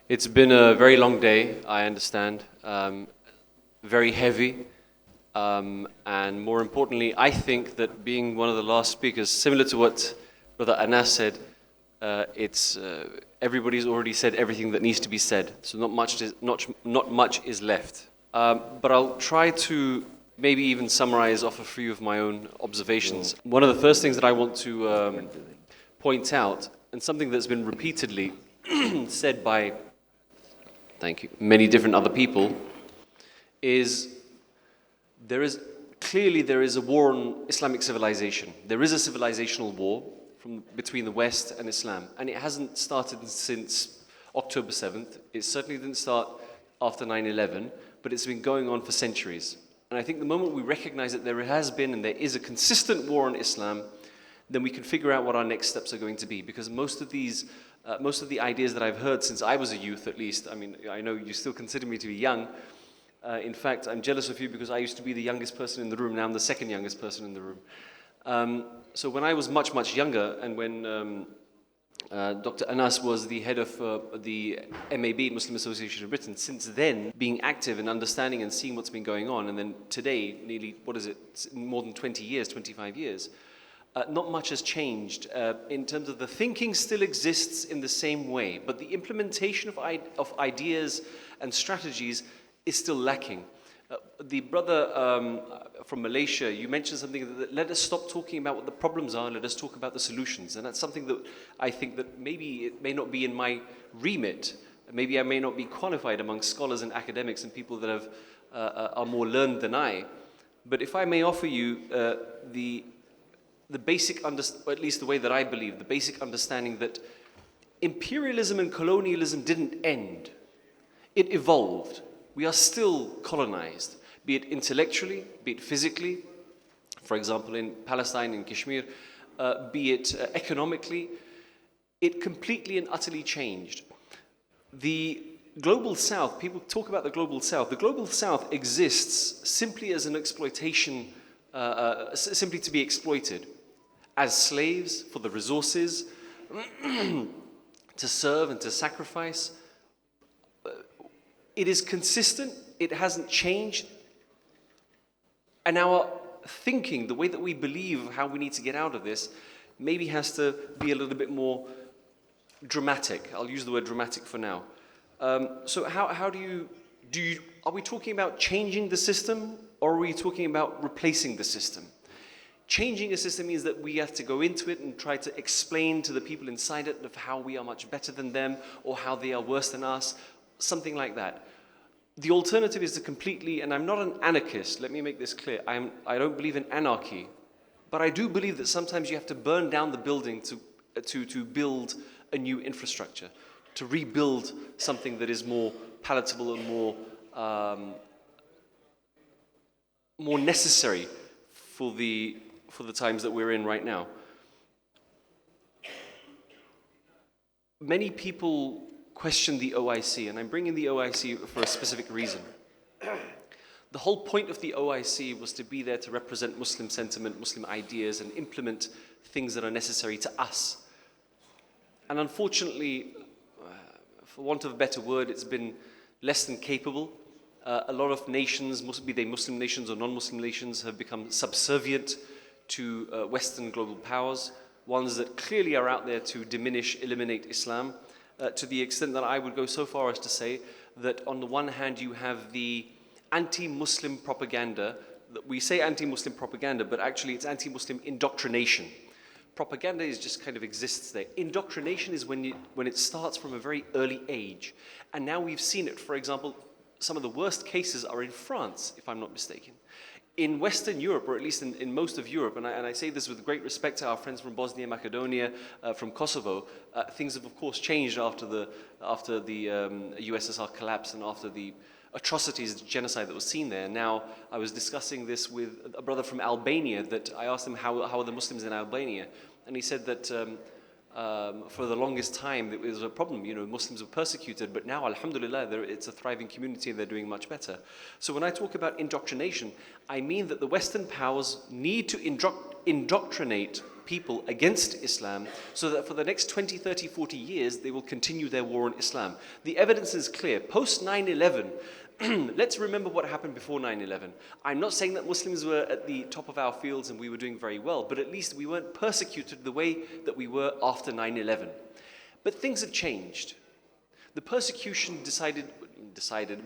It's been a very long day, I understand, very heavy, and more importantly, I think that being one of the last speakers, similar to what Brother Anas said, everybody's already said everything that needs to be said, so not much is left. But I'll try to maybe even summarize off a few of my own observations. One of the first things that I want to point out, and something that's been repeatedly said by many different other people, is there is a war on Islamic civilization. There is a civilizational war between the West and Islam, and it hasn't started since October 7th. It certainly didn't start after 9/11, but it's been going on for centuries. And I think the moment we recognize that there has been and there is a consistent war on Islam, then we can figure out what our next steps are going to be. Because most of the ideas that I've heard since I was a youth, at least, I mean, I know you still consider me to be young. In fact, I'm jealous of you because I used to be the youngest person in the room. Now I'm the second youngest person in the room. So when I was much, much younger, and when Dr. Anas was the head of the MAB, Muslim Association of Britain, since then, being active and understanding and seeing what's been going on, and then today, nearly, more than 20 years, 25 years, not much has changed in terms of the thinking still exists in the same way, but the implementation of ideas and strategies is still lacking. The brother from Malaysia, you mentioned something that let us stop talking about what the problems are, let us talk about the solutions. And that's something that I think that maybe it may not be in my remit. Maybe I may not be qualified among scholars and academics and people that are more learned than I. But if I may offer you the basic, or at least the way that I believe, the basic understanding that imperialism and colonialism didn't end. It evolved. We are still colonized, be it intellectually, be it physically, for example, in Palestine, in Kashmir, be it economically. It completely and utterly changed. The global South, people talk about the global South. The global South exists simply as an exploitation, simply to be exploited, as slaves for the resources, to serve and to sacrifice. It is consistent, it hasn't changed, and our thinking, the way that we believe how we need to get out of this, maybe has to be a little bit more dramatic. I'll use the word dramatic for now. So how are we talking about changing the system, or are we talking about replacing the system? Changing a system means that we have to go into it and try to explain to the people inside it of how we are much better than them, or how they are worse than us, something like that. The alternative is to completely, and I'm not an anarchist, let me make this clear, I don't believe in anarchy, but I do believe that sometimes you have to burn down the building to build a new infrastructure, to rebuild something that is more palatable and more necessary for the times that we're in right now. Many people question the OIC, and I'm bringing the OIC for a specific reason. The whole point of the OIC was to be there to represent Muslim sentiment, Muslim ideas, and implement things that are necessary to us. And unfortunately, for want of a better word, it's been less than capable. A lot of nations, be they Muslim nations or non-Muslim nations, have become subservient to Western global powers, ones that clearly are out there to diminish, eliminate Islam, to the extent that I would go so far as to say that on the one hand you have the anti-Muslim propaganda. We say anti-Muslim propaganda, but actually it's anti-Muslim indoctrination. Propaganda is just kind of exists there. Indoctrination is when it starts from a very early age. And now we've seen it. For example, some of the worst cases are in France, if I'm not mistaken. In Western Europe, or at least in most of Europe, and I say this with great respect to our friends from Bosnia, Macedonia, from Kosovo, things have of course changed after the USSR collapse and after the atrocities, the genocide that was seen there. Now, I was discussing this with a brother from Albania, that I asked him how are the Muslims in Albania, and he said that for the longest time it was a problem. Muslims were persecuted, but now, alhamdulillah, it's a thriving community and they're doing much better. So when I talk about indoctrination, I mean that the Western powers need to indoctrinate people against Islam so that for the next 20, 30, 40 years they will continue their war on Islam. The evidence is clear. Post 9/11, let's remember what happened before 9/11. I'm not saying that Muslims were at the top of our fields and we were doing very well, but at least we weren't persecuted the way that we were after 9/11. But things have changed. The persecution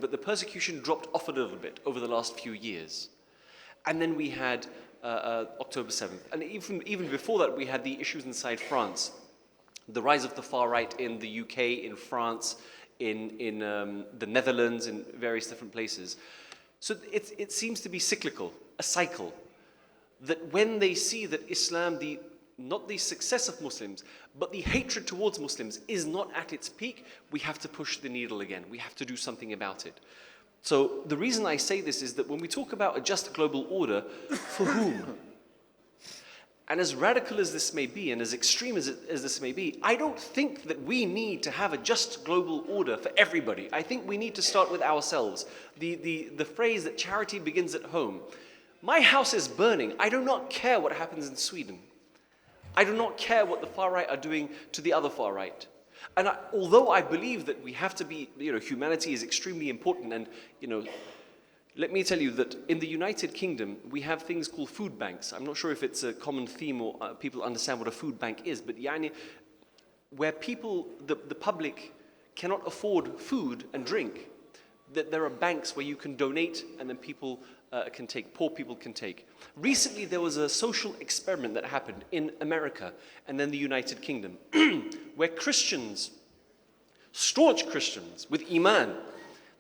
but the persecution dropped off a little bit over the last few years. And then we had October 7th. And even before that, we had the issues inside France. The rise of the far right in the UK, in France, in the Netherlands, in various different places. So it seems to be cyclical, a cycle. That when they see that Islam, not the success of Muslims, but the hatred towards Muslims is not at its peak, we have to push the needle again. We have to do something about it. So the reason I say this is that when we talk about a just global order, for whom? And as radical as this may be, and as extreme as this may be, I don't think that we need to have a just global order for everybody. I think we need to start with ourselves. The phrase that charity begins at home. My house is burning. I do not care what happens in Sweden. I do not care what the far right are doing to the other far right. And although I believe that we have to be, humanity is extremely important, and, let me tell you that in the United Kingdom, we have things called food banks. I'm not sure if it's a common theme or people understand what a food bank is, but where people, the public, cannot afford food and drink, that there are banks where you can donate and then people can take, poor people can take. Recently, there was a social experiment that happened in America and then the United Kingdom, where Christians, staunch Christians with Iman,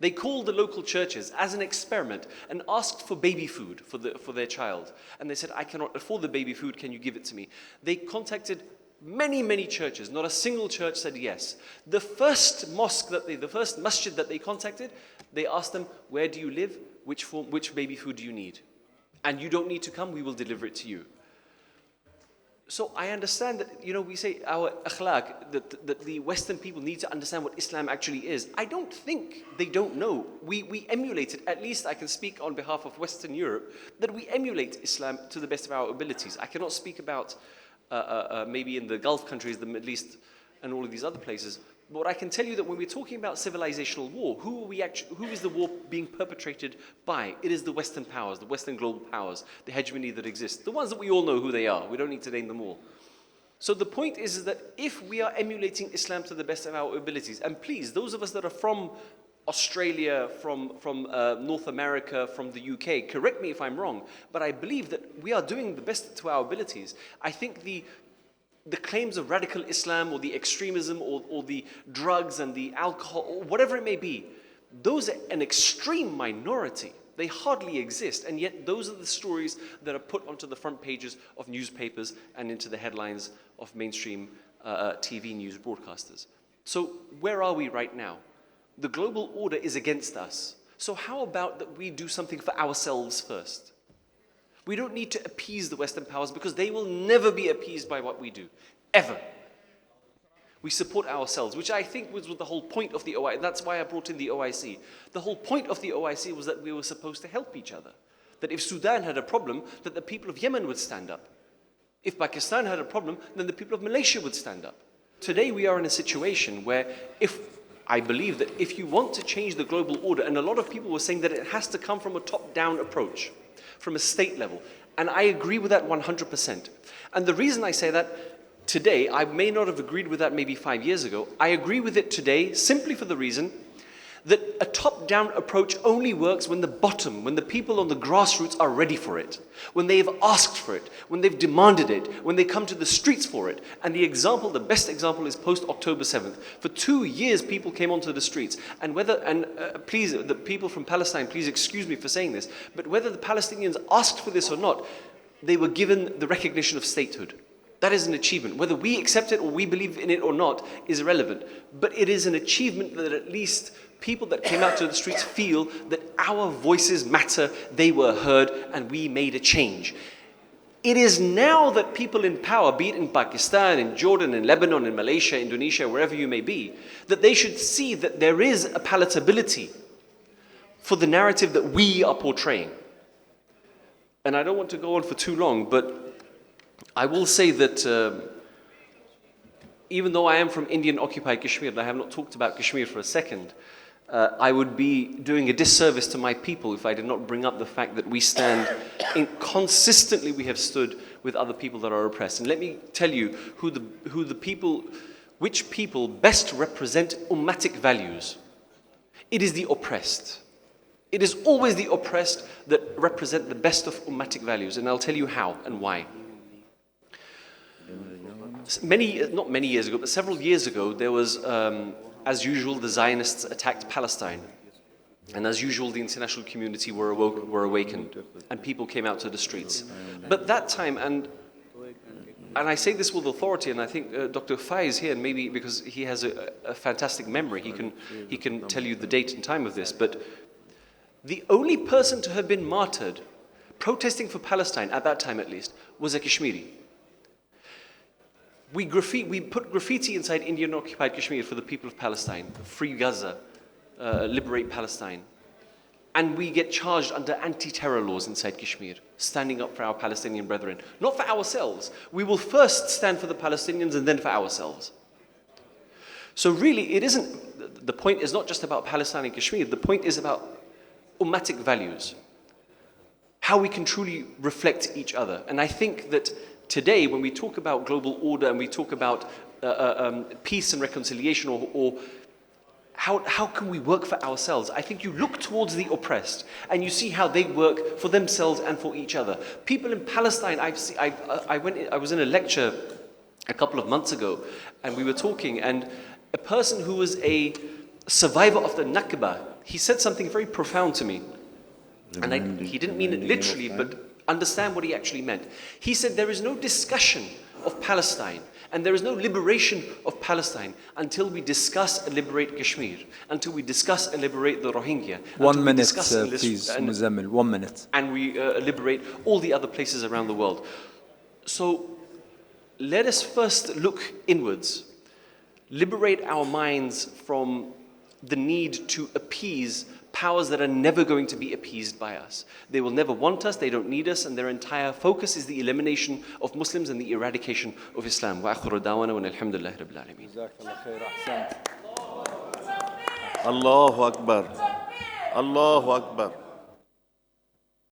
they called the local churches as an experiment and asked for baby food for their child. And they said, I cannot afford the baby food, can you give it to me? They contacted many, many churches. Not a single church said yes. The first masjid that they contacted, they asked them, where do you live? Which baby food do you need? And you don't need to come, we will deliver it to you. So I understand that, we say our akhlaq, that the Western people need to understand what Islam actually is. I don't think they don't know. We emulate it, at least I can speak on behalf of Western Europe, that we emulate Islam to the best of our abilities. I cannot speak about maybe in the Gulf countries, the Middle East, and all of these other places. But I can tell you that when we're talking about civilizational war, who is the war being perpetrated by? It is the Western powers, the Western global powers, the hegemony that exists. The ones that we all know who they are. We don't need to name them all. So the point is that if we are emulating Islam to the best of our abilities, and please, those of us that are from Australia, from North America, from the UK, correct me if I'm wrong, but I believe that we are doing the best to our abilities. I think the claims of radical Islam or the extremism or the drugs and the alcohol, or whatever it may be, those are an extreme minority. They hardly exist, and yet those are the stories that are put onto the front pages of newspapers and into the headlines of mainstream TV news broadcasters. So where are we right now? The global order is against us. So how about that we do something for ourselves first? We don't need to appease the Western powers because they will never be appeased by what we do, ever. We support ourselves, which I think was the whole point of the OIC. That's why I brought in the OIC. The whole point of the OIC was that we were supposed to help each other. That if Sudan had a problem, that the people of Yemen would stand up. If Pakistan had a problem, then the people of Malaysia would stand up. Today we are in a situation where I believe that if you want to change the global order, and a lot of people were saying that it has to come from a top-down approach, from a state level. And I agree with that 100%. And the reason I say that today, I may not have agreed with that maybe 5 years ago. I agree with it today simply for the reason that a top-down approach only works when the people on the grassroots are ready for it, when they have asked for it, when they've demanded it, when they come to the streets for it. And the best example is post-October 7th. For 2 years, people came onto the streets. And please, the people from Palestine, please excuse me for saying this, but whether the Palestinians asked for this or not, they were given the recognition of statehood. That is an achievement. Whether we accept it or we believe in it or not is irrelevant. But it is an achievement that at least people that came out to the streets feel that our voices matter, they were heard, and we made a change. It is now that people in power, be it in Pakistan, in Jordan, in Lebanon, in Malaysia, Indonesia, wherever you may be, that they should see that there is a palatability for the narrative that we are portraying. And I don't want to go on for too long, but I will say that even though I am from Indian-occupied Kashmir, and I have not talked about Kashmir for a second, I would be doing a disservice to my people if I did not bring up the fact that we stand, consistently we have stood with other people that are oppressed. And let me tell you which people best represent ummatic values. It is the oppressed. It is always the oppressed that represent the best of ummatic values, and I'll tell you how and why. Not many years ago, but several years ago, there was, as usual, the Zionists attacked Palestine. And as usual, the international community were awakened, and people came out to the streets. But that time, and I say this with authority, and I think Dr. Fai is here, and maybe because he has a fantastic memory, he can tell you the date and time of this, but the only person to have been martyred, protesting for Palestine, at that time at least, was a Kashmiri. We put graffiti inside Indian-occupied Kashmir for the people of Palestine, free Gaza, liberate Palestine. And we get charged under anti-terror laws inside Kashmir, standing up for our Palestinian brethren. Not for ourselves. We will first stand for the Palestinians and then for ourselves. So really, the point is not just about Palestine and Kashmir, the point is about ummatic values. How we can truly reflect each other. And I think that today, when we talk about global order and we talk about peace and reconciliation, or how can we work for ourselves, I think you look towards the oppressed and you see how they work for themselves and for each other. People in Palestine, I was in a lecture a couple of months ago, and we were talking, and a person who was a survivor of the Nakba, he said something very profound to me. And he didn't mean it literally, but understand what he actually meant. He said there is no discussion of Palestine and there is no liberation of Palestine until we discuss and liberate Kashmir, until we discuss and liberate the Rohingya. 1 minute, please, Muzammil, 1 minute. And we liberate all the other places around the world. So let us first look inwards, liberate our minds from the need to appease powers that are never going to be appeased by us. They will never want us, they don't need us, and their entire focus is the elimination of Muslims and the eradication of Islam. وآخر دعوانا والحمد لله رب العالمين. الله أكبر الله أكبر